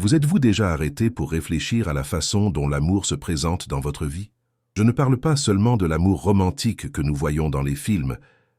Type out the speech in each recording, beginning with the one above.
Vous êtes-vous déjà arrêté pour réfléchir à la façon dont l'amour se présente dans votre vie? Je ne parle pas seulement de l'amour romantique que nous voyons dans les films,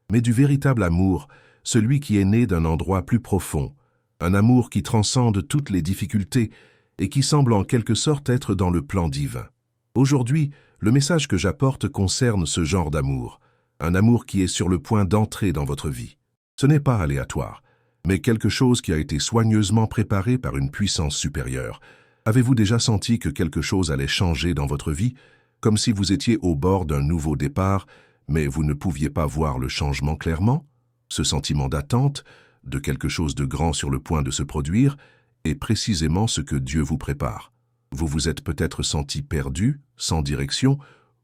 mais du véritable amour, celui qui est né d'un endroit plus profond, un amour qui transcende toutes les difficultés et qui semble en quelque sorte être dans le plan divin. Aujourd'hui, le message que j'apporte concerne ce genre d'amour, un amour qui est sur le point d'entrer dans votre vie. Ce n'est pas aléatoire, mais quelque chose qui a été soigneusement préparé par une puissance supérieure. Avez-vous déjà senti que quelque chose allait changer dans votre vie, comme si vous étiez au bord d'un nouveau départ, mais vous ne pouviez pas voir le changement clairement? Ce sentiment d'attente, de quelque chose de grand sur le point de se produire, est précisément ce que Dieu vous prépare. Vous vous êtes peut-être senti perdu, sans direction,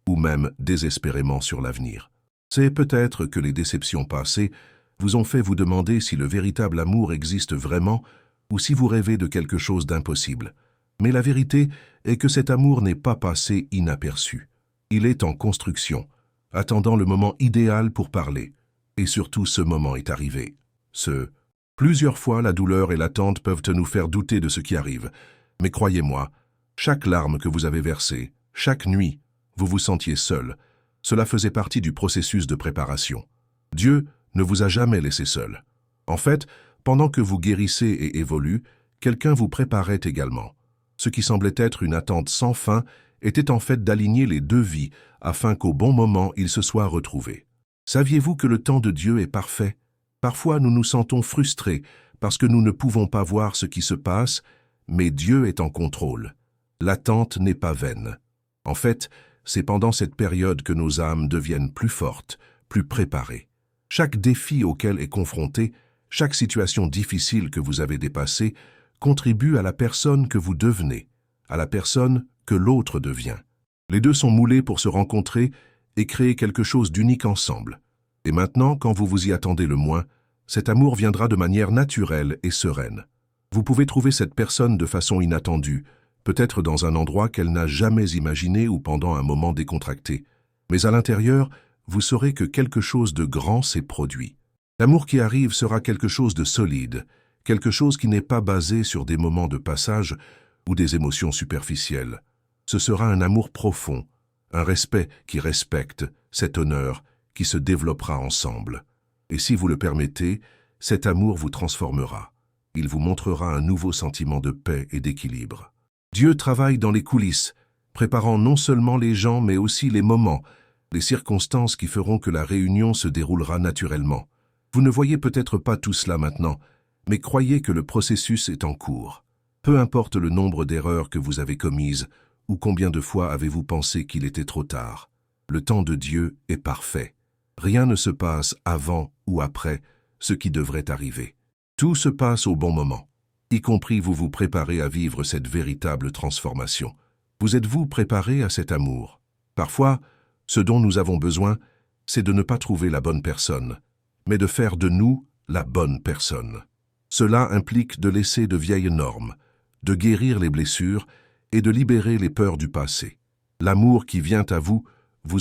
ou même désespérément sur l'avenir. C'est peut-être que les déceptions passées vous ont fait vous demander si le véritable amour existe vraiment ou si vous rêvez de quelque chose d'impossible. Mais la vérité est que cet amour n'est pas passé inaperçu. Il est en construction, attendant le moment idéal pour parler. Et surtout, ce moment est arrivé. Plusieurs fois, la douleur et l'attente peuvent nous faire douter de ce qui arrive. Mais croyez-moi, chaque larme que vous avez versée, chaque nuit, vous vous sentiez seul. Cela faisait partie du processus de préparation. Dieu ne vous a jamais laissé seul. En fait, pendant que vous guérissez et évoluez, quelqu'un vous préparait également. Ce qui semblait être une attente sans fin était en fait d'aligner les deux vies afin qu'au bon moment ils se soient retrouvés. Saviez-vous que le temps de Dieu est parfait? Parfois nous nous sentons frustrés parce que nous ne pouvons pas voir ce qui se passe, mais Dieu est en contrôle. L'attente n'est pas vaine. En fait, c'est pendant cette période que nos âmes deviennent plus fortes, plus préparées. Chaque défi auquel est confronté, chaque situation difficile que vous avez dépassée, contribue à la personne que vous devenez, à la personne que l'autre devient. Les deux sont moulés pour se rencontrer et créer quelque chose d'unique ensemble. Et maintenant, quand vous vous y attendez le moins, cet amour viendra de manière naturelle et sereine. Vous pouvez trouver cette personne de façon inattendue, peut-être dans un endroit qu'elle n'a jamais imaginé ou pendant un moment décontracté. Mais à l'intérieur, vous saurez que quelque chose de grand s'est produit. L'amour qui arrive sera quelque chose de solide, quelque chose qui n'est pas basé sur des moments de passage ou des émotions superficielles. Ce sera un amour profond, un respect qui respecte, cet honneur qui se développera ensemble. Et si vous le permettez, cet amour vous transformera. Il vous montrera un nouveau sentiment de paix et d'équilibre. Dieu travaille dans les coulisses, préparant non seulement les gens mais aussi les moments, les circonstances qui feront que la réunion se déroulera naturellement. Vous ne voyez peut-être pas tout cela maintenant, mais croyez que le processus est en cours. Peu importe le nombre d'erreurs que vous avez commises, ou combien de fois avez-vous pensé qu'il était trop tard. Le temps de Dieu est parfait. Rien ne se passe avant ou après ce qui devrait arriver. Tout se passe au bon moment, y compris vous vous préparez à vivre cette véritable transformation. Vous êtes-vous préparé à cet amour? Parfois, ce dont nous avons besoin, c'est de ne pas trouver la bonne personne, mais de faire de nous la bonne personne. Cela implique de laisser de vieilles normes, de guérir les blessures et de libérer les peurs du passé. L'amour qui vient à vous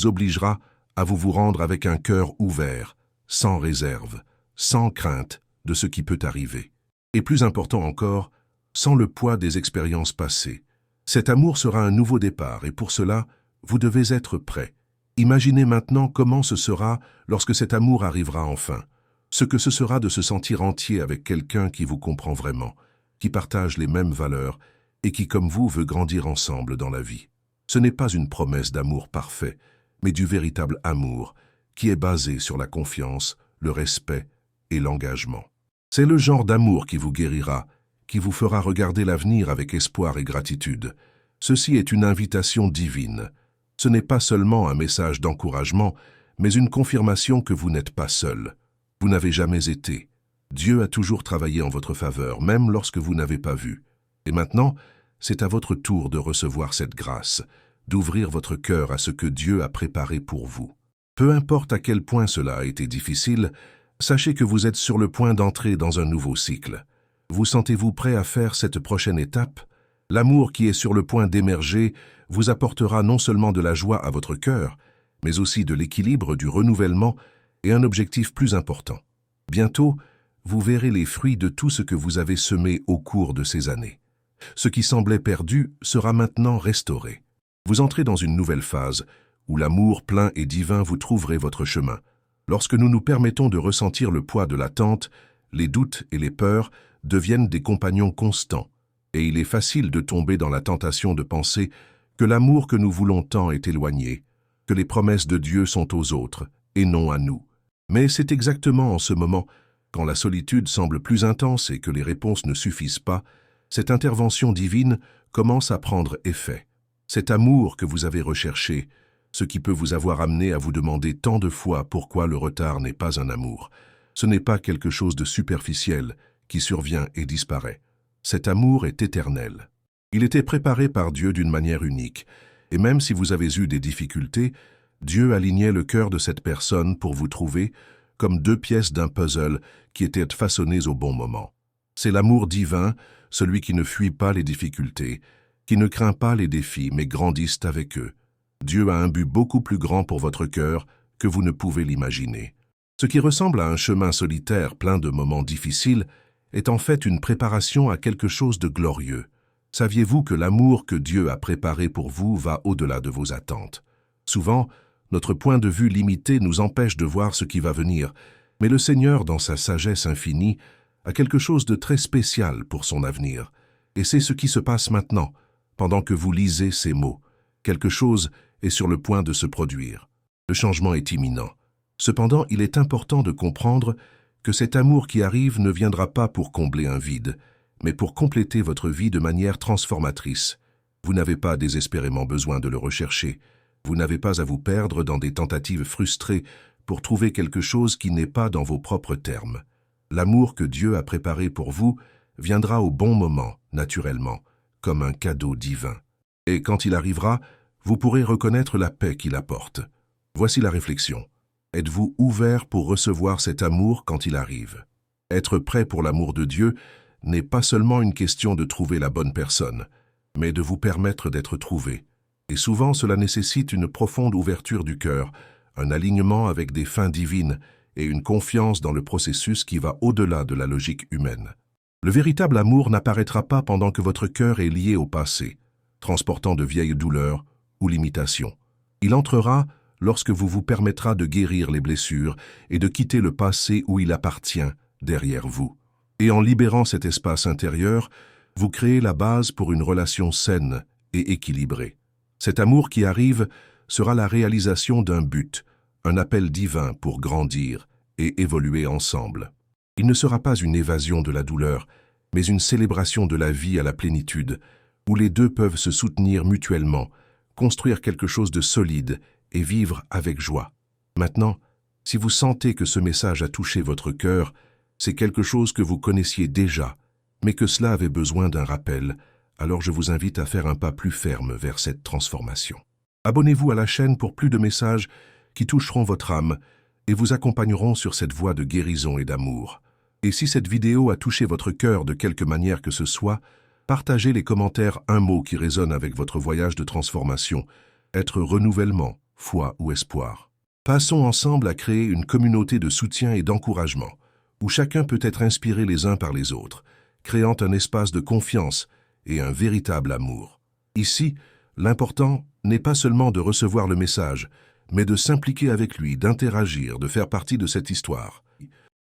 obligera à vous rendre avec un cœur ouvert, sans réserve, sans crainte de ce qui peut arriver. Et plus important encore, sans le poids des expériences passées. Cet amour sera un nouveau départ et pour cela, vous devez être prêt. Imaginez maintenant comment ce sera lorsque cet amour arrivera enfin. Ce que ce sera de se sentir entier avec quelqu'un qui vous comprend vraiment, qui partage les mêmes valeurs et qui, comme vous, veut grandir ensemble dans la vie. Ce n'est pas une promesse d'amour parfait, mais du véritable amour qui est basé sur la confiance, le respect et l'engagement. C'est le genre d'amour qui vous guérira, qui vous fera regarder l'avenir avec espoir et gratitude. Ceci est une invitation divine. Ce n'est pas seulement un message d'encouragement, mais une confirmation que vous n'êtes pas seul. Vous n'avez jamais été. Dieu a toujours travaillé en votre faveur, même lorsque vous n'avez pas vu. Et maintenant, c'est à votre tour de recevoir cette grâce, d'ouvrir votre cœur à ce que Dieu a préparé pour vous. Peu importe à quel point cela a été difficile, sachez que vous êtes sur le point d'entrer dans un nouveau cycle. Vous sentez-vous prêt à faire cette prochaine étape? L'amour qui est sur le point d'émerger vous apportera non seulement de la joie à votre cœur, mais aussi de l'équilibre, du renouvellement et un objectif plus important. Bientôt, vous verrez les fruits de tout ce que vous avez semé au cours de ces années. Ce qui semblait perdu sera maintenant restauré. Vous entrez dans une nouvelle phase, où l'amour plein et divin vous trouverez votre chemin. Lorsque nous nous permettons de ressentir le poids de l'attente, les doutes et les peurs deviennent des compagnons constants, et il est facile de tomber dans la tentation de penser que l'amour que nous voulons tant est éloigné, que les promesses de Dieu sont aux autres et non à nous. Mais c'est exactement en ce moment, quand la solitude semble plus intense et que les réponses ne suffisent pas, cette intervention divine commence à prendre effet. Cet amour que vous avez recherché, ce qui peut vous avoir amené à vous demander tant de fois pourquoi le retard n'est pas un amour. Ce n'est pas quelque chose de superficiel qui survient et disparaît. Cet amour est éternel. Il était préparé par Dieu d'une manière unique, et même si vous avez eu des difficultés, Dieu alignait le cœur de cette personne pour vous trouver comme deux pièces d'un puzzle qui étaient façonnées au bon moment. C'est l'amour divin, celui qui ne fuit pas les difficultés, qui ne craint pas les défis, mais grandissent avec eux. Dieu a un but beaucoup plus grand pour votre cœur que vous ne pouvez l'imaginer. Ce qui ressemble à un chemin solitaire plein de moments difficiles est en fait une préparation à quelque chose de glorieux. Saviez-vous que l'amour que Dieu a préparé pour vous va au-delà de vos attentes? Souvent, notre point de vue limité nous empêche de voir ce qui va venir, mais le Seigneur, dans sa sagesse infinie, a quelque chose de très spécial pour son avenir. Et c'est ce qui se passe maintenant, pendant que vous lisez ces mots. Quelque chose est sur le point de se produire. Le changement est imminent. Cependant, il est important de comprendre que cet amour qui arrive ne viendra pas pour combler un vide, mais pour compléter votre vie de manière transformatrice. Vous n'avez pas désespérément besoin de le rechercher. Vous n'avez pas à vous perdre dans des tentatives frustrées pour trouver quelque chose qui n'est pas dans vos propres termes. L'amour que Dieu a préparé pour vous viendra au bon moment, naturellement, comme un cadeau divin. Et quand il arrivera, vous pourrez reconnaître la paix qu'il apporte. Voici la réflexion. Êtes-vous ouvert pour recevoir cet amour quand il arrive? Être prêt pour l'amour de Dieu n'est pas seulement une question de trouver la bonne personne, mais de vous permettre d'être trouvé. Et souvent, cela nécessite une profonde ouverture du cœur, un alignement avec des fins divines et une confiance dans le processus qui va au-delà de la logique humaine. Le véritable amour n'apparaîtra pas pendant que votre cœur est lié au passé, transportant de vieilles douleurs ou limitations. Il entrera lorsque vous vous permettra de guérir les blessures et de quitter le passé où il appartient derrière vous. Et en libérant cet espace intérieur, vous créez la base pour une relation saine et équilibrée. Cet amour qui arrive sera la réalisation d'un but, un appel divin pour grandir et évoluer ensemble. Il ne sera pas une évasion de la douleur, mais une célébration de la vie à la plénitude, où les deux peuvent se soutenir mutuellement, construire quelque chose de solide et vivre avec joie. Maintenant, si vous sentez que ce message a touché votre cœur, c'est quelque chose que vous connaissiez déjà, mais que cela avait besoin d'un rappel, alors je vous invite à faire un pas plus ferme vers cette transformation. Abonnez-vous à la chaîne pour plus de messages qui toucheront votre âme et vous accompagneront sur cette voie de guérison et d'amour. Et si cette vidéo a touché votre cœur de quelque manière que ce soit, partagez les commentaires un mot qui résonne avec votre voyage de transformation, être renouvellement, foi ou espoir. Passons ensemble à créer une communauté de soutien et d'encouragement, où chacun peut être inspiré les uns par les autres, créant un espace de confiance et un véritable amour. Ici, l'important n'est pas seulement de recevoir le message, mais de s'impliquer avec lui, d'interagir, de faire partie de cette histoire.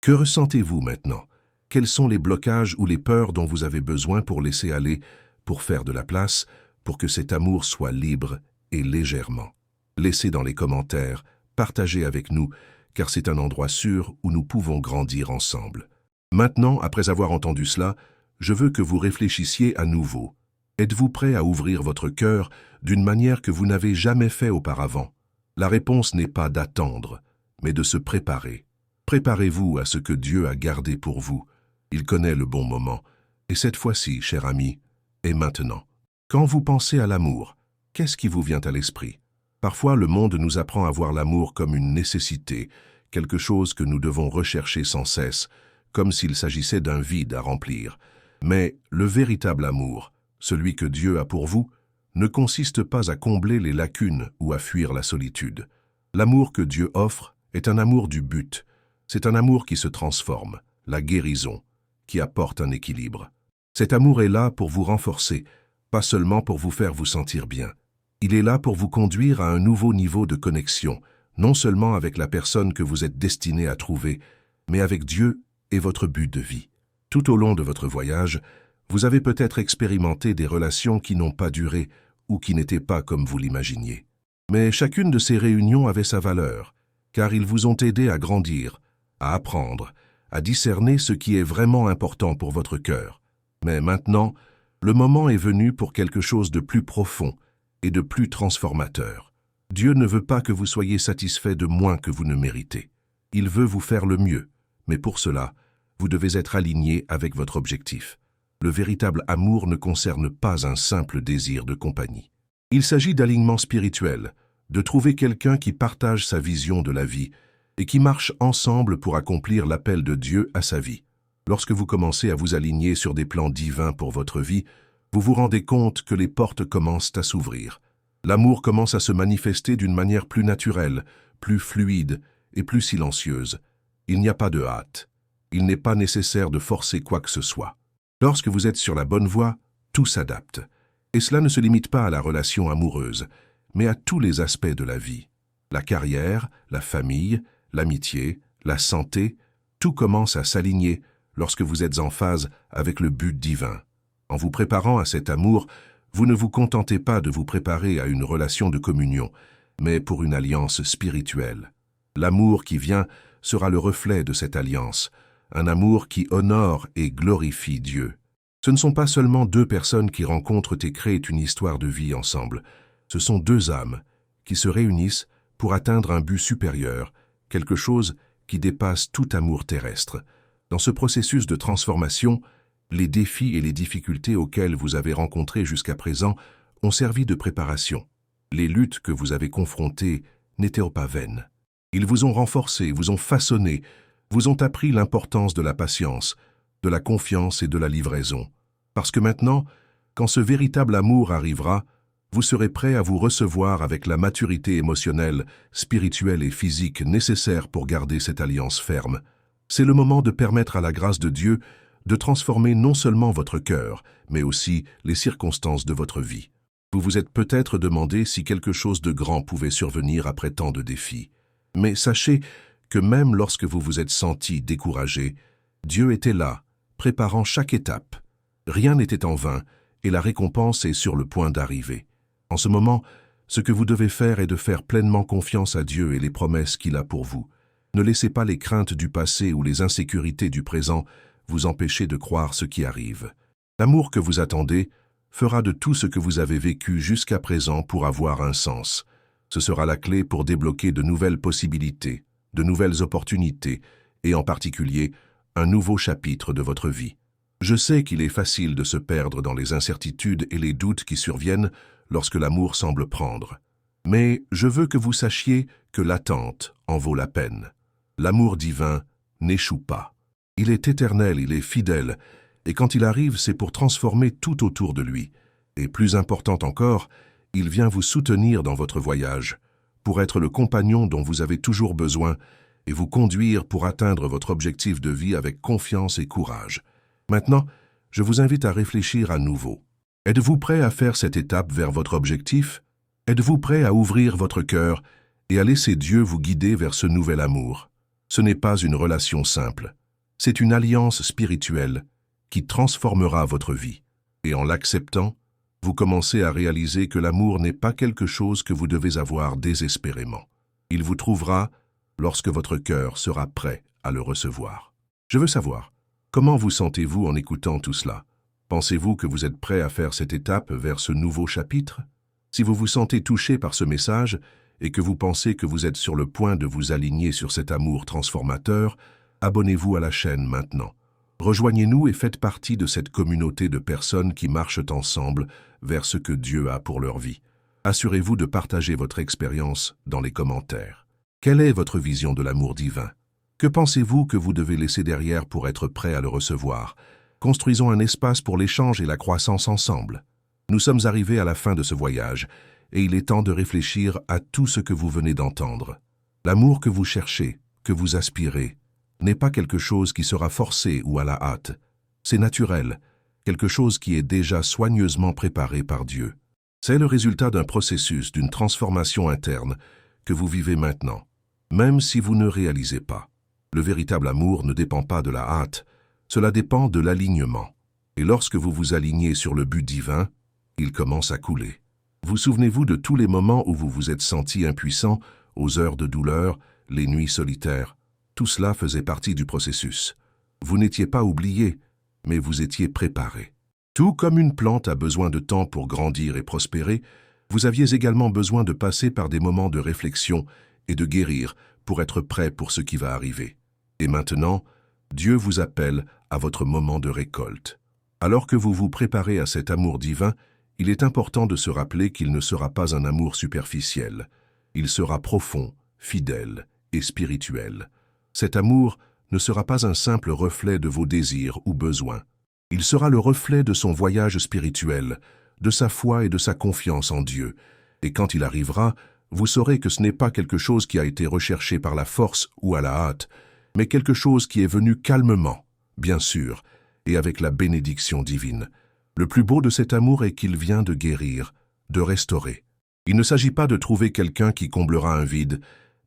Que ressentez-vous maintenant? Quels sont les blocages ou les peurs dont vous avez besoin pour laisser aller, pour faire de la place, pour que cet amour soit libre et légèrement? Laissez dans les commentaires, partagez avec nous, car c'est un endroit sûr où nous pouvons grandir ensemble. Maintenant, après avoir entendu cela, je veux que vous réfléchissiez à nouveau. Êtes-vous prêt à ouvrir votre cœur d'une manière que vous n'avez jamais fait auparavant? La réponse n'est pas d'attendre, mais de se préparer. Préparez-vous à ce que Dieu a gardé pour vous. Il connaît le bon moment. Et cette fois-ci, cher ami, et maintenant. Quand vous pensez à l'amour, qu'est-ce qui vous vient à l'esprit? Parfois, le monde nous apprend à voir l'amour comme une nécessité, quelque chose que nous devons rechercher sans cesse, comme s'il s'agissait d'un vide à remplir. Mais le véritable amour, celui que Dieu a pour vous, ne consiste pas à combler les lacunes ou à fuir la solitude. L'amour que Dieu offre est un amour du but. C'est un amour qui se transforme, la guérison, qui apporte un équilibre. Cet amour est là pour vous renforcer, pas seulement pour vous faire vous sentir bien. Il est là pour vous conduire à un nouveau niveau de connexion, non seulement avec la personne que vous êtes destiné à trouver, mais avec Dieu et votre but de vie. Tout au long de votre voyage, vous avez peut-être expérimenté des relations qui n'ont pas duré ou qui n'étaient pas comme vous l'imaginiez. Mais chacune de ces réunions avait sa valeur, car ils vous ont aidé à grandir, à apprendre, à discerner ce qui est vraiment important pour votre cœur. Mais maintenant, le moment est venu pour quelque chose de plus profond et de plus transformateur. Dieu ne veut pas que vous soyez satisfait de moins que vous ne méritez. Il veut vous faire le mieux, mais pour cela, vous devez être aligné avec votre objectif. Le véritable amour ne concerne pas un simple désir de compagnie. Il s'agit d'alignement spirituel, de trouver quelqu'un qui partage sa vision de la vie et qui marche ensemble pour accomplir l'appel de Dieu à sa vie. Lorsque vous commencez à vous aligner sur des plans divins pour votre vie, vous vous rendez compte que les portes commencent à s'ouvrir. L'amour commence à se manifester d'une manière plus naturelle, plus fluide et plus silencieuse. Il n'y a pas de hâte. Il n'est pas nécessaire de forcer quoi que ce soit. Lorsque vous êtes sur la bonne voie, tout s'adapte. Et cela ne se limite pas à la relation amoureuse, mais à tous les aspects de la vie. La carrière, la famille, l'amitié, la santé, tout commence à s'aligner lorsque vous êtes en phase avec le but divin. En vous préparant à cet amour, vous ne vous contentez pas de vous préparer à une relation de communion, mais pour une alliance spirituelle. L'amour qui vient sera le reflet de cette alliance, un amour qui honore et glorifie Dieu. Ce ne sont pas seulement deux personnes qui rencontrent et créent une histoire de vie ensemble, ce sont deux âmes qui se réunissent pour atteindre un but supérieur, quelque chose qui dépasse tout amour terrestre. Dans ce processus de transformation, les défis et les difficultés auxquels vous avez rencontrés jusqu'à présent ont servi de préparation. Les luttes que vous avez confrontées n'étaient pas vaines. Ils vous ont renforcé, vous ont façonné, vous ont appris l'importance de la patience, de la confiance et de la livraison. Parce que maintenant, quand ce véritable amour arrivera, vous serez prêt à vous recevoir avec la maturité émotionnelle, spirituelle et physique nécessaire pour garder cette alliance ferme. C'est le moment de permettre à la grâce de Dieu de transformer non seulement votre cœur, mais aussi les circonstances de votre vie. Vous vous êtes peut-être demandé si quelque chose de grand pouvait survenir après tant de défis. Mais sachez que même lorsque vous vous êtes senti découragé, Dieu était là, préparant chaque étape. Rien n'était en vain et la récompense est sur le point d'arriver. En ce moment, ce que vous devez faire est de faire pleinement confiance à Dieu et les promesses qu'il a pour vous. Ne laissez pas les craintes du passé ou les insécurités du présent vous empêcher de croire ce qui arrive. L'amour que vous attendez fera de tout ce que vous avez vécu jusqu'à présent pour avoir un sens. Ce sera la clé pour débloquer de nouvelles possibilités, de nouvelles opportunités et en particulier un nouveau chapitre de votre vie. Je sais qu'il est facile de se perdre dans les incertitudes et les doutes qui surviennent lorsque l'amour semble prendre. Mais je veux que vous sachiez que l'attente en vaut la peine. L'amour divin n'échoue pas. Il est éternel, il est fidèle, et quand il arrive, c'est pour transformer tout autour de lui. Et plus important encore, il vient vous soutenir dans votre voyage, pour être le compagnon dont vous avez toujours besoin et vous conduire pour atteindre votre objectif de vie avec confiance et courage. Maintenant, je vous invite à réfléchir à nouveau. Êtes-vous prêt à faire cette étape vers votre objectif? Êtes-vous prêt à ouvrir votre cœur et à laisser Dieu vous guider vers ce nouvel amour? Ce n'est pas une relation simple. C'est une alliance spirituelle qui transformera votre vie. Et en l'acceptant, vous commencez à réaliser que l'amour n'est pas quelque chose que vous devez avoir désespérément. Il vous trouvera lorsque votre cœur sera prêt à le recevoir. Je veux savoir, comment vous sentez-vous en écoutant tout cela? Pensez-vous que vous êtes prêt à faire cette étape vers ce nouveau chapitre? Si vous vous sentez touché par ce message et que vous pensez que vous êtes sur le point de vous aligner sur cet amour transformateur, abonnez-vous à la chaîne maintenant. Rejoignez-nous et faites partie de cette communauté de personnes qui marchent ensemble vers ce que Dieu a pour leur vie. Assurez-vous de partager votre expérience dans les commentaires. Quelle est votre vision de l'amour divin? Que pensez-vous que vous devez laisser derrière pour être prêt à le recevoir? Construisons un espace pour l'échange et la croissance ensemble. Nous sommes arrivés à la fin de ce voyage, et il est temps de réfléchir à tout ce que vous venez d'entendre. L'amour que vous cherchez, que vous aspirez, n'est pas quelque chose qui sera forcé ou à la hâte. C'est naturel, quelque chose qui est déjà soigneusement préparé par Dieu. C'est le résultat d'un processus, d'une transformation interne que vous vivez maintenant, même si vous ne réalisez pas. Le véritable amour ne dépend pas de la hâte, cela dépend de l'alignement. Et lorsque vous vous alignez sur le but divin, il commence à couler. Vous souvenez-vous de tous les moments où vous vous êtes senti impuissant, aux heures de douleur, les nuits solitaires? Tout cela faisait partie du processus. Vous n'étiez pas oublié, mais vous étiez préparé. Tout comme une plante a besoin de temps pour grandir et prospérer, vous aviez également besoin de passer par des moments de réflexion et de guérir pour être prêt pour ce qui va arriver. Et maintenant, Dieu vous appelle à votre moment de récolte. Alors que vous vous préparez à cet amour divin, il est important de se rappeler qu'il ne sera pas un amour superficiel. Il sera profond, fidèle et spirituel. Cet amour ne sera pas un simple reflet de vos désirs ou besoins. Il sera le reflet de son voyage spirituel, de sa foi et de sa confiance en Dieu. Et quand il arrivera, vous saurez que ce n'est pas quelque chose qui a été recherché par la force ou à la hâte, mais quelque chose qui est venu calmement, bien sûr, et avec la bénédiction divine. Le plus beau de cet amour est qu'il vient de guérir, de restaurer. Il ne s'agit pas de trouver quelqu'un qui comblera un vide,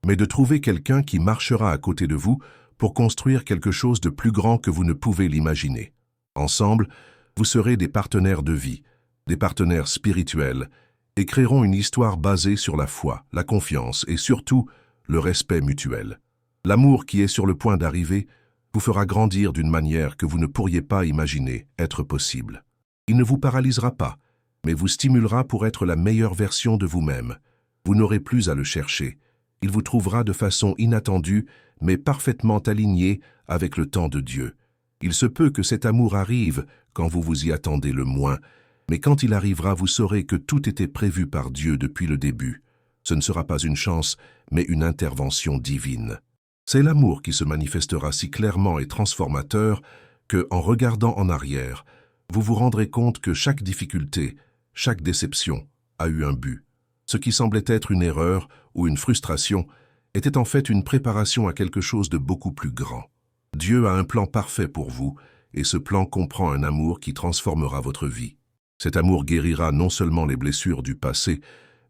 mais de trouver quelqu'un qui marchera à côté de vous pour construire quelque chose de plus grand que vous ne pouvez l'imaginer. Ensemble, vous serez des partenaires de vie, des partenaires spirituels, et créeront une histoire basée sur la foi, la confiance et surtout le respect mutuel. L'amour qui est sur le point d'arriver vous fera grandir d'une manière que vous ne pourriez pas imaginer être possible. Il ne vous paralysera pas, mais vous stimulera pour être la meilleure version de vous-même. Vous n'aurez plus à le chercher. Il vous trouvera de façon inattendue, mais parfaitement aligné avec le temps de Dieu. Il se peut que cet amour arrive quand vous vous y attendez le moins, mais quand il arrivera, vous saurez que tout était prévu par Dieu depuis le début. Ce ne sera pas une chance, mais une intervention divine. C'est l'amour qui se manifestera si clairement et transformateur que, en regardant en arrière, vous vous rendrez compte que chaque difficulté, chaque déception a eu un but. Ce qui semblait être une erreur ou une frustration était en fait une préparation à quelque chose de beaucoup plus grand. Dieu a un plan parfait pour vous, et ce plan comprend un amour qui transformera votre vie. Cet amour guérira non seulement les blessures du passé,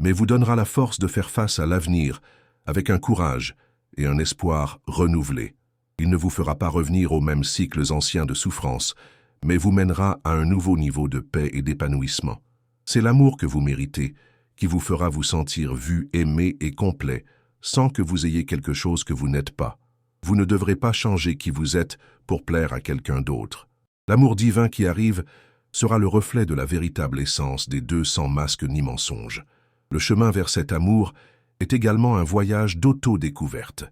mais vous donnera la force de faire face à l'avenir avec un courage et un espoir renouvelé. Il ne vous fera pas revenir aux mêmes cycles anciens de souffrance, mais vous mènera à un nouveau niveau de paix et d'épanouissement. C'est l'amour que vous méritez, qui vous fera vous sentir vu, aimé et complet, sans que vous ayez quelque chose que vous n'êtes pas. Vous ne devrez pas changer qui vous êtes pour plaire à quelqu'un d'autre. L'amour divin qui arrive sera le reflet de la véritable essence des deux sans masque ni mensonge. Le chemin vers cet amour est également un voyage d'auto-découverte.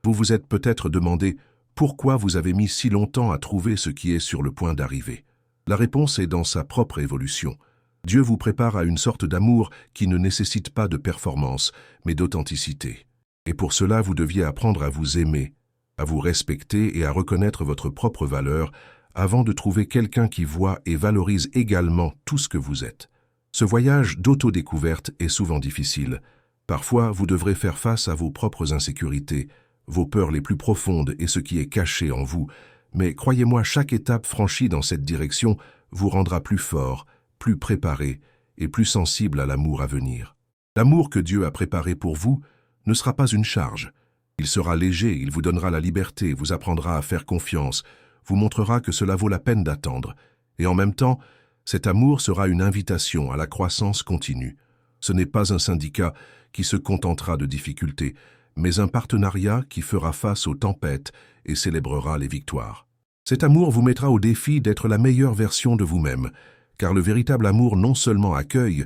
Vous vous êtes peut-être demandé pourquoi vous avez mis si longtemps à trouver ce qui est sur le point d'arriver. La réponse est dans sa propre évolution. Dieu vous prépare à une sorte d'amour qui ne nécessite pas de performance, mais d'authenticité. Et pour cela, vous deviez apprendre à vous aimer, à vous respecter et à reconnaître votre propre valeur avant de trouver quelqu'un qui voit et valorise également tout ce que vous êtes. Ce voyage d'autodécouverte est souvent difficile. Parfois, vous devrez faire face à vos propres insécurités, vos peurs les plus profondes et ce qui est caché en vous. Mais croyez-moi, chaque étape franchie dans cette direction vous rendra plus fort, plus préparé et plus sensible à l'amour à venir. L'amour que Dieu a préparé pour vous ne sera pas une charge. Il sera léger, il vous donnera la liberté, vous apprendra à faire confiance, vous montrera que cela vaut la peine d'attendre. Et en même temps, cet amour sera une invitation à la croissance continue. Ce n'est pas un syndicat qui se contentera de difficultés, mais un partenariat qui fera face aux tempêtes et célébrera les victoires. Cet amour vous mettra au défi d'être la meilleure version de vous-même, car le véritable amour non seulement accueille,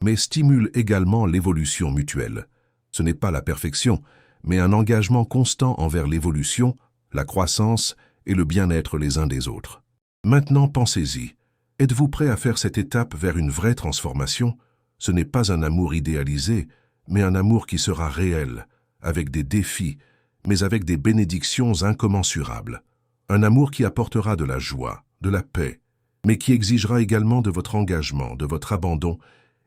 mais stimule également l'évolution mutuelle. Ce n'est pas la perfection, mais un engagement constant envers l'évolution, la croissance et le bien-être les uns des autres. Maintenant, pensez-y. Êtes-vous prêt à faire cette étape vers une vraie transformation? Ce n'est pas un amour idéalisé, mais un amour qui sera réel, avec des défis, mais avec des bénédictions incommensurables. Un amour qui apportera de la joie, de la paix, mais qui exigera également de votre engagement, de votre abandon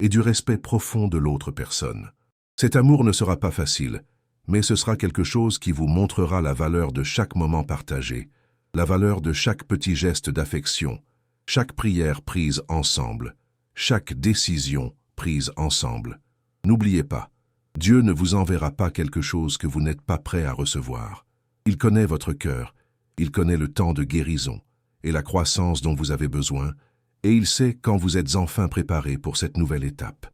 et du respect profond de l'autre personne. Cet amour ne sera pas facile, mais ce sera quelque chose qui vous montrera la valeur de chaque moment partagé, la valeur de chaque petit geste d'affection chaque prière prise ensemble, chaque décision prise ensemble. N'oubliez pas, Dieu ne vous enverra pas quelque chose que vous n'êtes pas prêt à recevoir. Il connaît votre cœur, il connaît le temps de guérison et la croissance dont vous avez besoin, et il sait quand vous êtes enfin préparé pour cette nouvelle étape.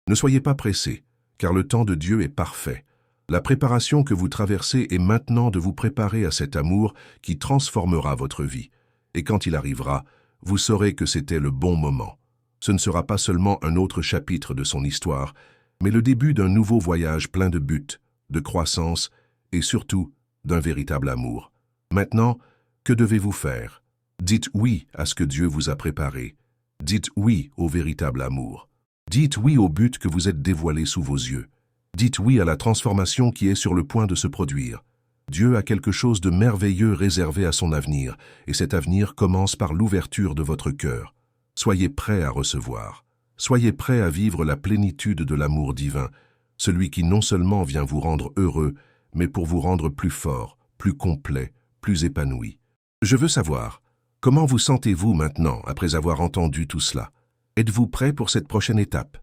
Ne soyez pas pressés, car le temps de Dieu est parfait. La préparation que vous traversez est maintenant de vous préparer à cet amour qui transformera votre vie. Et quand il arrivera, vous saurez que c'était le bon moment. Ce ne sera pas seulement un autre chapitre de son histoire, mais le début d'un nouveau voyage plein de buts, de croissance et surtout d'un véritable amour. Maintenant, que devez-vous faire? Dites oui à ce que Dieu vous a préparé. Dites oui au véritable amour. Dites oui au but que vous êtes dévoilé sous vos yeux. Dites oui à la transformation qui est sur le point de se produire. Dieu a quelque chose de merveilleux réservé à son avenir, et cet avenir commence par l'ouverture de votre cœur. Soyez prêts à recevoir. Soyez prêts à vivre la plénitude de l'amour divin, celui qui non seulement vient vous rendre heureux, mais pour vous rendre plus fort, plus complet, plus épanoui. Je veux savoir, comment vous sentez-vous maintenant après avoir entendu tout cela? Êtes-vous prêt pour cette prochaine étape?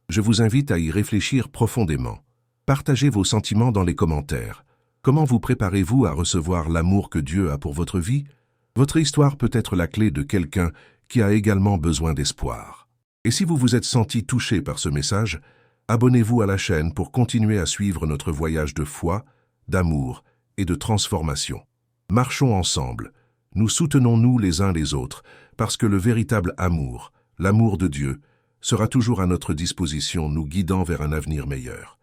Je vous invite à y réfléchir profondément. Partagez vos sentiments dans les commentaires. Comment vous préparez-vous à recevoir l'amour que Dieu a pour votre vie? Votre histoire peut être la clé de quelqu'un qui a également besoin d'espoir. Et si vous vous êtes senti touché par ce message, abonnez-vous à la chaîne pour continuer à suivre notre voyage de foi, d'amour et de transformation. Marchons ensemble. Nous soutenons-nous les uns les autres, parce que le véritable amour, l'amour de Dieu, sera toujours à notre disposition, nous guidant vers un avenir meilleur.